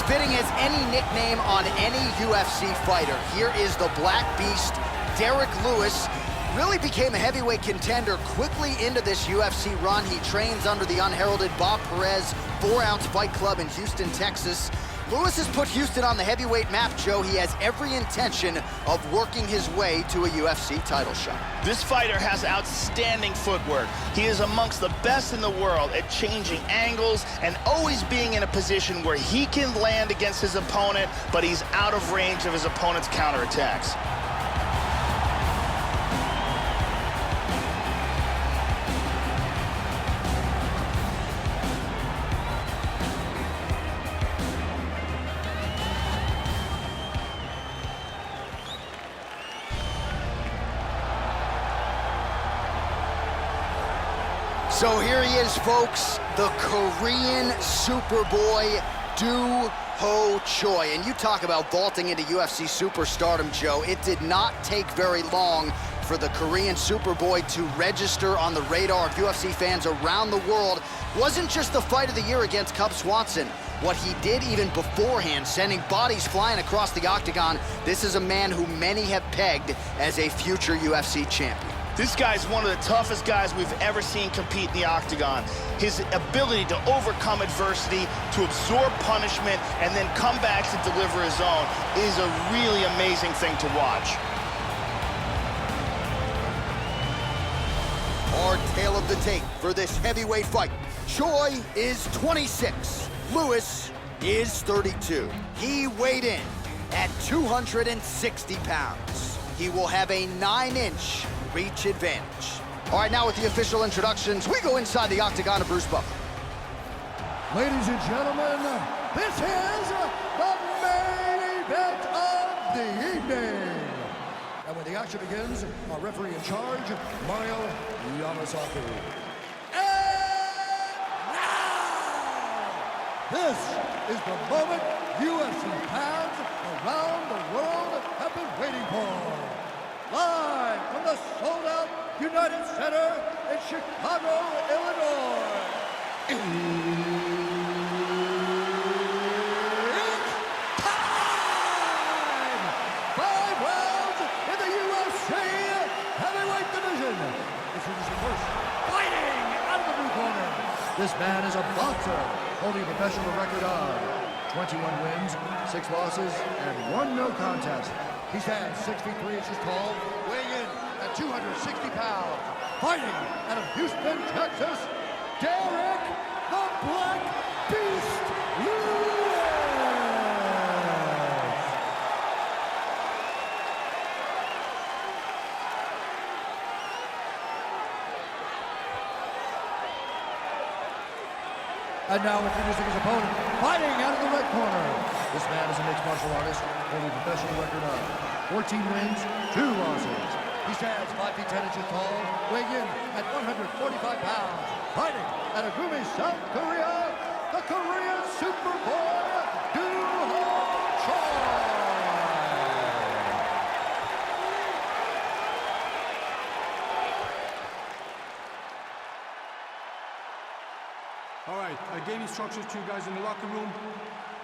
as fitting as any nickname on any UFC fighter. Here is the Black Beast, Derek Lewis. Really became a heavyweight contender quickly into this UFC run. He trains under the unheralded Bob Perez 4-ounce Fight Club in Houston, Texas. Lewis has put Houston on the heavyweight map, Joe. He has every intention of working his way to a UFC title shot. This fighter has outstanding footwork. He is amongst the best in the world at changing angles and always being in a position where he can land against his opponent, but he's out of range of his opponent's counterattacks. So here he is, folks, the Korean Superboy, Do Ho Choi. And you talk about vaulting into UFC superstardom, Joe. It did not take very long for the Korean Superboy to register on the radar of UFC fans around the world. Wasn't just the fight of the year against Cub Swanson. What he did even beforehand, sending bodies flying across the octagon. This is a man who many have pegged as a future UFC champion. This guy's one of the toughest guys we've ever seen compete in the octagon. His ability to overcome adversity, to absorb punishment, and then come back to deliver his own is a really amazing thing to watch. Our tale of the tape for this heavyweight fight. Choi is 26. Lewis is 32. He weighed in at 260 pounds. He will have a 9-inch reach advantage. All right, now with the official introductions, we go inside the octagon of Bruce Buffer. Ladies and gentlemen, this is the main event of the evening. And when the action begins, our referee in charge, Mario Yamasaki. And now, this is the moment UFC fans around the world have been waiting for. Live from the sold-out United Center in Chicago, Illinois. It's time! 5 rounds in the UFC heavyweight division. Introducing first, fighting out of the blue corner. This man is a boxer, holding a professional record of 21 wins, 6 losses, and 1 no contest. He stands 6 feet 3 inches tall, weighing in at 260 pounds. Fighting out of Houston, Texas, Derek the Black Beast Lewis. And now introducing his opponent, fighting out of the red corner. This man is a mixed martial artist, holding a professional record of 14 wins, 2 losses. He stands 5 feet 10 inches tall, weighing in at 145 pounds. Fighting out of Gumi, South Korea, the Korean Superboy, Do Ho Choi. All right, I gave instructions to you guys in the locker room.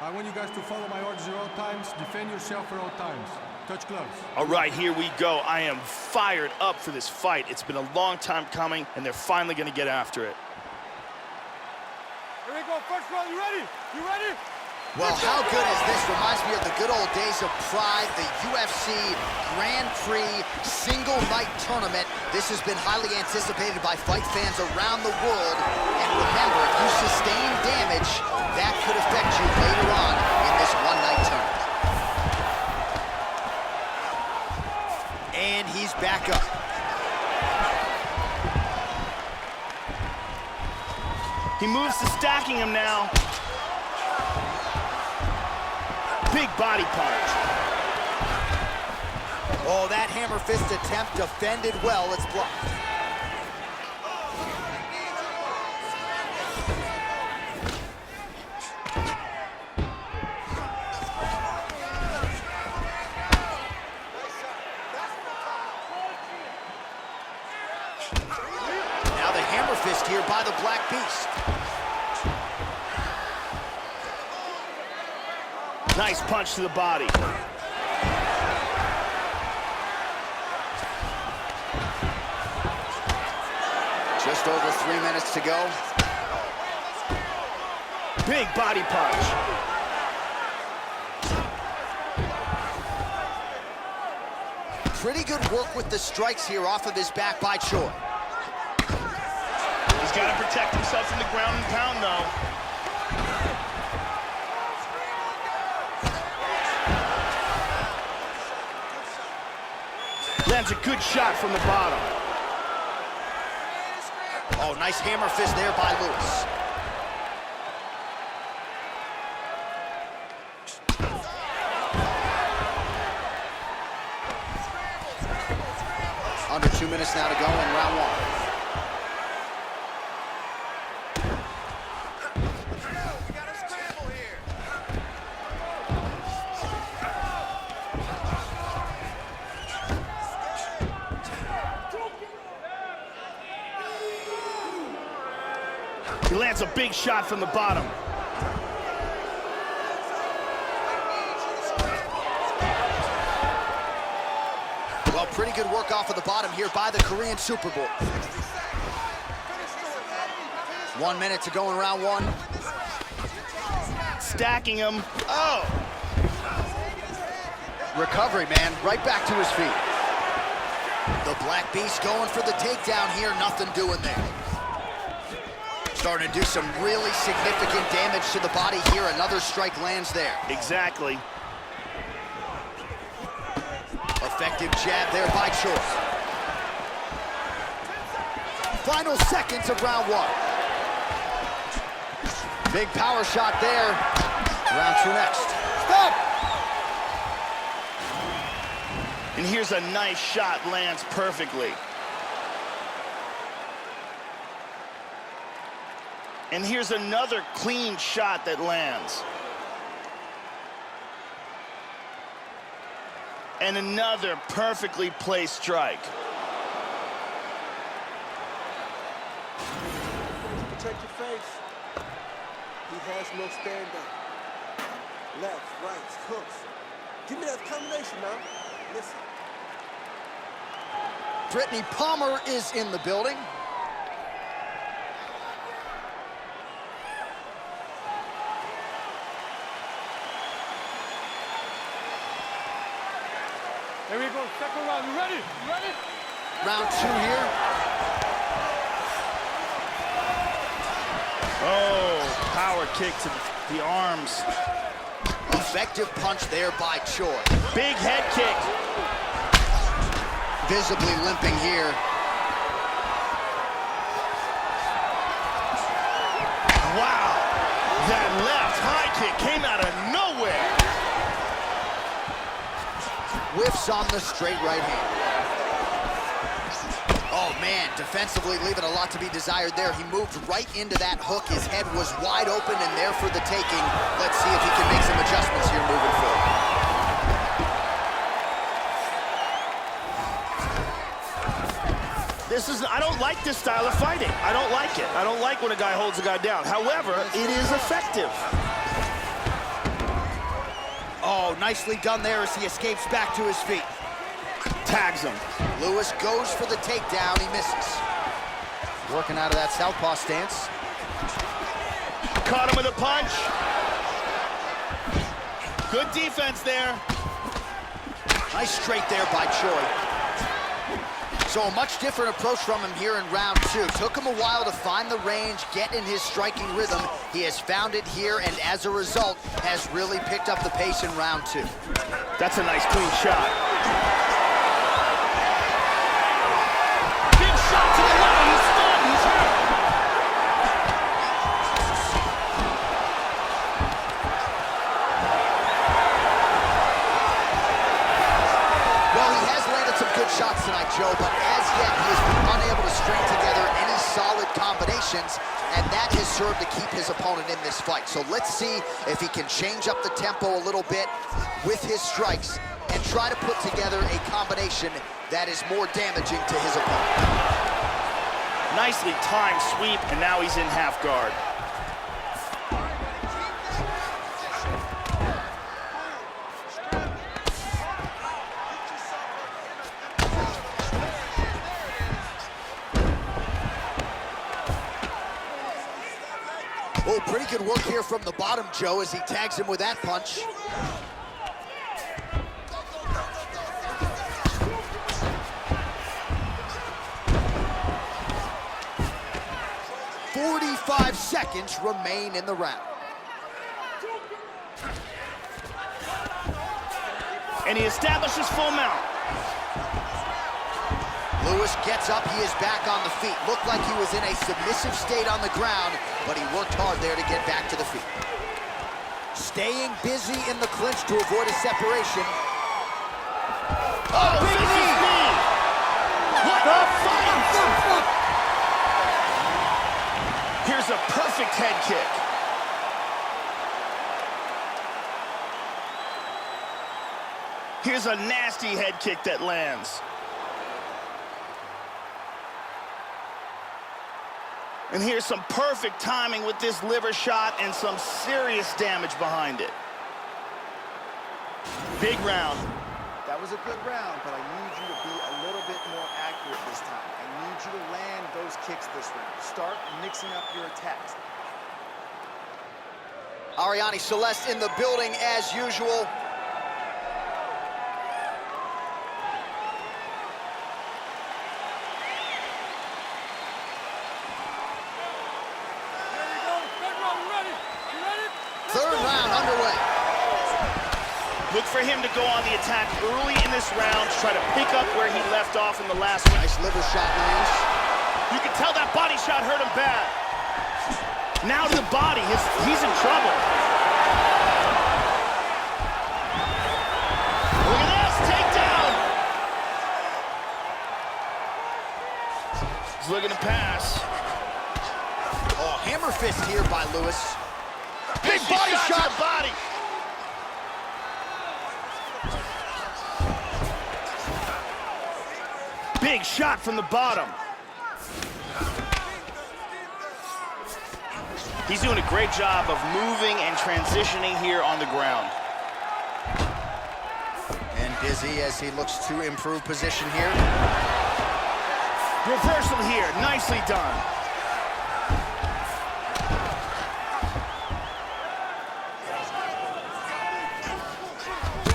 I want you guys to follow my orders at all times, defend yourself at all times. Touch gloves. All right, here we go. I am fired up for this fight. It's been a long time coming, and they're finally going to get after it. Here we go, first round, you ready? You ready? Well, how good is this? Reminds me of the good old days of Pride, the UFC Grand Prix single night tournament. This has been highly anticipated by fight fans around the world. And remember, if you sustain damage, that could affect you later on in this one-night tournament. And he's back up. He moves to stacking him now. Big body punch. Oh, that hammer fist attempt defended well. It's blocked. Now the hammer fist here by the Black Beast. Nice punch to the body. Just over 3 minutes to go. Big body punch. Pretty good work with the strikes here off of his back by Choi. He's got to protect himself from the ground and pound, though. Lands a good shot from the bottom. Oh, nice hammer fist there by Lewis. Under 2 minutes now to go in round one. He lands a big shot from the bottom. Well, pretty good work off of the bottom here by the Korean Superboy. 1 minute to go in round one. Stacking him. Oh! Recovery, man, right back to his feet. The Black Beast going for the takedown here, nothing doing there. Starting to do some really significant damage to the body here. Another strike lands there. Exactly. Effective jab there by Choi. Final seconds of round one. Big power shot there. Round two next. Stop! And here's a nice shot, lands perfectly. And here's another clean shot that lands. And another perfectly placed strike. Protect your face. He has no stand-up. Left, right, hooks. Give me that combination now. Listen. Brittany Palmer is in the building. Here we go, second round. You ready? You ready? Round two here. Oh, power kick to the arms. Effective punch there by Choi. Big head kick. Visibly limping here. Wow. That left high kick came out of nowhere. Whiffs on the straight right hand. Oh man, defensively leaving a lot to be desired there. He moved right into that hook. His head was wide open and there for the taking. Let's see if he can make some adjustments here moving forward. I don't like this style of fighting. I don't like it. I don't like when a guy holds a guy down. However, it is effective. Oh, nicely done there as he escapes back to his feet. Tags him. Lewis goes for the takedown, he misses. Working out of that southpaw stance. Caught him with a punch. Good defense there. Nice straight there by Choi. So a much different approach from him here in round two. Took him a while to find the range, get in his striking rhythm. He has found it here, and as a result, has really picked up the pace in round two. That's a nice clean shot. Big shot to the left. He's stunned. He's hurt. Well, he has landed some good shots tonight, Joe, but as yet, he has been unable to string together any solid combinations, and that has served to keep his opponent in this fight. So let's see if he can change up the tempo a little bit with his strikes and try to put together a combination that is more damaging to his opponent. Nicely timed sweep, and now he's in half guard. Oh, pretty good work here from the bottom, Joe, as he tags him with that punch. "45 seconds remain in the round." And he establishes full mount. Lewis gets up, he is back on the feet. Looked like he was in a submissive state on the ground, but he worked hard there to get back to the feet. Staying busy in the clinch to avoid a separation. Oh, big knee! What a fight! Here's a perfect head kick. Here's a nasty head kick that lands. And here's some perfect timing with this liver shot and some serious damage behind it. Big round. That was a good round, but I need you to be a little bit more accurate this time. I need you to land those kicks this round. Start mixing up your attacks. Ariane Celeste in the building as usual. Third round underway. Look for him to go on the attack early in this round, try to pick up where he left off in the last one. Nice liver shot lands. You can tell that body shot hurt him bad. Now to the body, he's in trouble. Look at this, takedown. He's looking to pass. Oh, hammer fist here by Lewis. Big Big body shot. to the body. Big shot from the bottom. He's doing a great job of moving and transitioning here on the ground. And busy as he looks to improve position here. Reversal here, nicely done.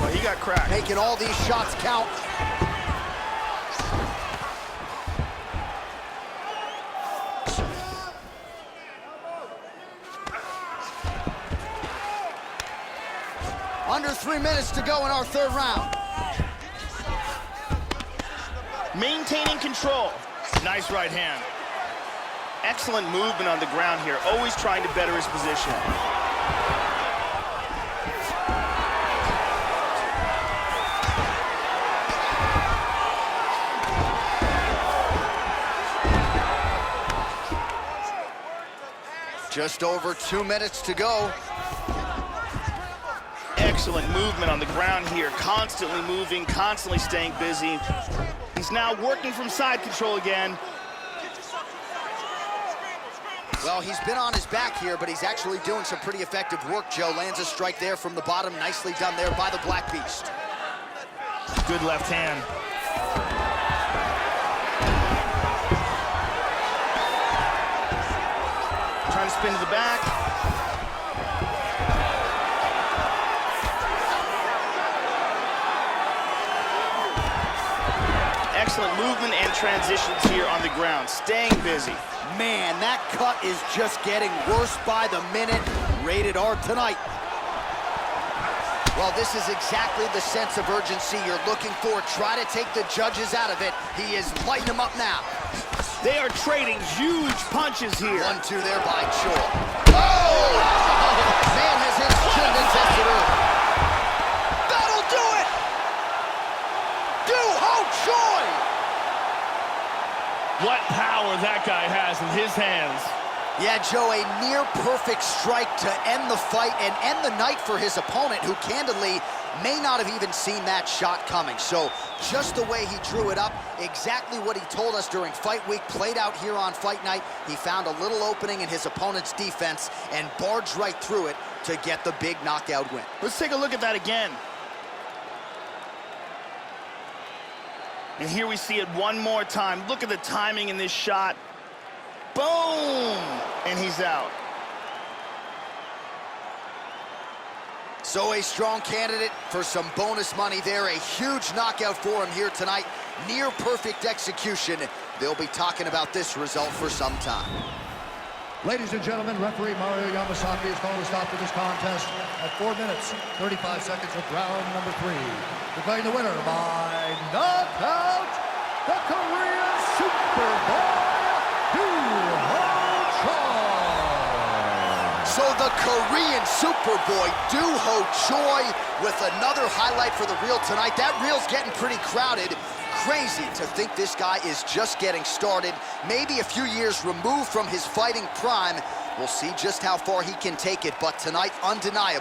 Well, he got cracked. Making all these shots count. Under 3 minutes to go in our third round. Maintaining control. Nice right hand. Excellent movement on the ground here, always trying to better his position. Just over 2 minutes to go. Excellent movement on the ground here, constantly moving, constantly staying busy. He's now working from side control again. Well, he's been on his back here, but he's actually doing some pretty effective work, Joe. Lands a strike there from the bottom. Nicely done there by the Black Beast. Good left hand. Trying to spin to the back. Excellent movement and transitions here on the ground, staying busy. Man, that cut is just getting worse by the minute. Rated R tonight. Well, this is exactly the sense of urgency you're looking for. Try to take the judges out of it. He is lighting them up now. They are trading huge punches here. 1-2 there by Choi. Oh! Man has hit his chin and tested early. That'll do it! Ho Choi! What power that guy has in his hands. Yeah, Joe, a near-perfect strike to end the fight and end the night for his opponent, who candidly may not have even seen that shot coming. So just the way he drew it up, exactly what he told us during fight week, played out here on fight night. He found a little opening in his opponent's defense and barged right through it to get the big knockout win. Let's take a look at that again. And here we see it one more time. Look at the timing in this shot. Boom! And he's out. So a strong candidate for some bonus money there. A huge knockout for him here tonight. Near perfect execution. They'll be talking about this result for some time. Ladies and gentlemen, referee Mario Yamasaki has called a stop to this contest at 4 minutes, 35 seconds of round number 3. Declaring the winner by knockout, the Korean Superboy, So the Korean Superboy, Do-Ho Choi, with another highlight for the reel tonight. That reel's getting pretty crowded. Crazy to think this guy is just getting started. Maybe a few years removed from his fighting prime. We'll see just how far he can take it, but tonight, undeniable.